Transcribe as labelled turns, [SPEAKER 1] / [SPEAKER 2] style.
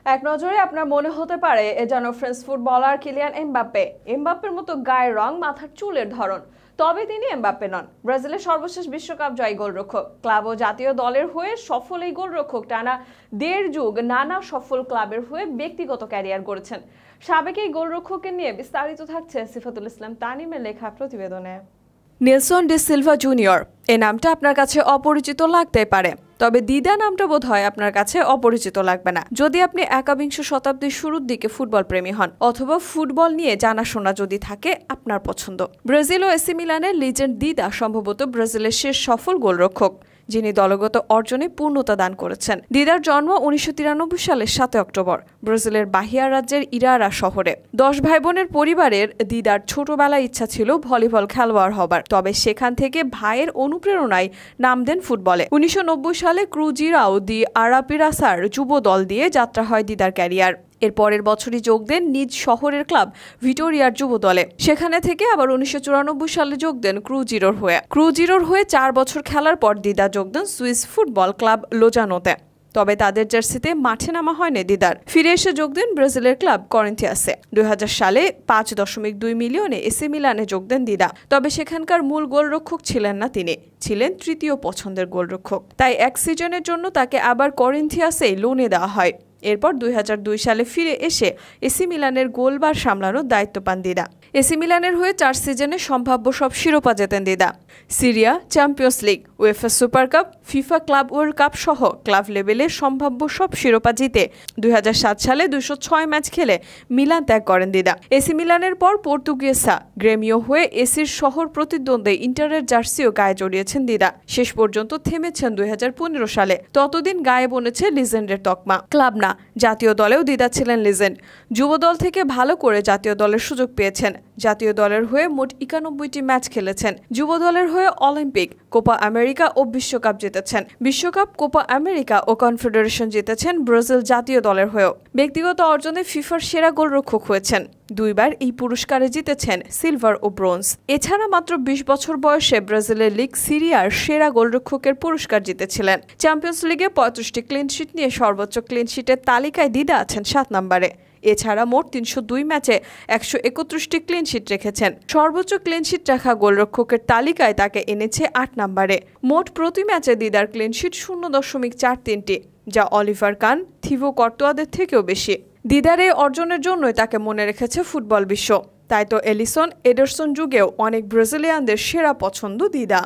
[SPEAKER 1] এক নজরে আপনার মনে হতে পারে এ যেন ফ্রেঞ্চ ফুটবলার কিলিয়ান এমবাপ্পের মতো গায়ের রং, মাথার চুলের ধরন। তবে তিনি এমবাপ্পে নন। ব্রাজিলের সর্বশেষ বিশ্বকাপ জয়ী গোলরক্ষক, ক্লাব ও জাতীয় দলের হয়ে সফল এই গোলরক্ষক টানা 1.5 যুগ নানা সফল ক্লাবের হয়ে ব্যক্তিগত ক্যারিয়ার গড়েছেন। সাবেক এই গোলরক্ষককে নিয়ে বিস্তারিত থাকছে সিফাতুল ইসলাম তানিমের লেখা প্রতিবেদনে। নেলসন ডি সিলভা জুনিয়র এই নামটা আপনার কাছে অপরিচিত লাগতে পারে, তবে দিদা নামটা বোধ হয় আপনার কাছে অপরিচিত লাগবে না যদি আপনি একাবিংশ শতাব্দীর শুরুর দিকে ফুটবল প্রেমী হন, অথবা ফুটবল নিয়ে জানাশোনা যদি থাকে আপনার পছন্দ। ব্রাজিল ও এসি মিলানের লিজেন্ড দিদা সম্ভবত ব্রাজিলের শেষ সফল গোলরক্ষক, যিনি দলগত অর্জনে পূর্ণতা দান করেছেন। দিদার জন্ম 1993 সালের 7 অক্টোবর ব্রাজিলের বাহিয়া রাজ্যের ইরারা শহরে। 10 ভাই বোনের পরিবারের দিদার ছোটবেলায় ইচ্ছা ছিল ভলিবল খেলোয়াড় হবার, তবে সেখান থেকে ভাইয়ের অনুপ্রেরণায় নাম দেন ফুটবলে। 1990 সালে ক্রুজিরাও দি আরাপিরাসার যুব দল দিয়ে যাত্রা হয় দিদার ক্যারিয়ার। এর পরের বছরই যোগ দেন নিজ শহরের ক্লাব ভিটোরিয়ার যুব দলে। সেখানে থেকে আবার 1994 সালে যোগ দেন ক্রুজিরোর হয়ে 4 বছর খেলার পর দিদা যোগ দেন সুইস ফুটবল ক্লাব লোজানোতে। তবে তাদের জার্সিতে মাঠে নামা হয়নি দিদার। ফিরে এসে যোগ দেন ব্রাজিলের ক্লাব করিন্থিয়াসে। 2000 সালে 5.2 মিলিয়নে এসি মিলানে যোগ দেন দিদা। তবে সেখানকার মূল গোলরক্ষক ছিলেন না তিনি, ছিলেন তৃতীয় পছন্দের গোলরক্ষক। তাই এক সিজনের জন্য তাকে আবার করিন্থিয়াসেই লোনে দেওয়া হয়। এরপর 2002 সালে ফিরে এসে এসি মিলানের গোলবার সামলানোর দায়িত্ব পান দিদা। এসি মিলানের হয়ে 4 সিজনে সম্ভাব্য সব শিরোপা জেতেন দিদা। Syria, champions league, UEFA super cup, FIFA club world cup সহ ক্লাব লেভেলে সম্ভাব্য সব শিরোপা জিতে 2007 সালে 206 ম্যাচ খেলে মিলান ত্যাগ করেন দিদা। এসি মিলানের পর পর্তুগিজা গ্রেমিও হয়ে এসির শহর প্রতিদ্বন্দ্বী ইন্টারের জার্সিও গায়ে জড়িয়েছেন দিদা। শেষ পর্যন্ত থেমেছেন 2015 সালে। ততদিন গায়ে বনেছে লিজেন্ডের তকমা। ক্লাব না, জাতীয় দলেও দিদা ছিলেন লিজেন্ড। যুব দল থেকে ভালো করে জাতীয় দলের সুযোগ পেয়েছেন। জাতীয় দলের হয়ে মোট 91টি ম্যাচ খেলেছেন। যুব দলের হয়ে অলিম্পিক, কোপা আমেরিকা ও বিশ্বকাপ জিতেছেন। বিশ্বকাপ, কোপা আমেরিকা ও কনফেডারেশন জিতেছেন ব্রাজিল জাতীয় দলের হয়েও। ব্যক্তিগত অর্জনে ফিফার সেরা গোলরক্ষক হয়েছেন। 2 বার এই পুরস্কারে জিতেছেন সিলভার ও ব্রোঞ্জ। এছাড়া মাত্র 20 বছর বয়সে ব্রাজিলের লিগ সিরিয়ার সেরা গোলরক্ষকের পুরস্কার জিতেছিলেন। চ্যাম্পিয়ন্স লিগে 35টি ক্লিনশিট নিয়ে সর্বোচ্চ ক্লিনশিটের তালিকায় দিদা আছেন 7 নম্বরে। এছাড়া মোট 302 ম্যাচে 131টি ক্লিনশিট রেখেছেন। সর্বোচ্চ ক্লিনশিট রাখা গোলরক্ষকের তালিকায় তাকে এনেছে 8 নম্বরে। মোট প্রতি ম্যাচে দিদার ক্লিনশিট 0.43টি, যা অলিভার কান, থিবো কর্তোয়াদের থেকেও বেশি। দিদার এই অর্জনের জন্যই তাকে মনে রেখেছে ফুটবল বিশ্ব। তাই তো এলিসন, এডারসন যুগেও অনেক ব্রাজিলিয়ানদের সেরা পছন্দ দিদা।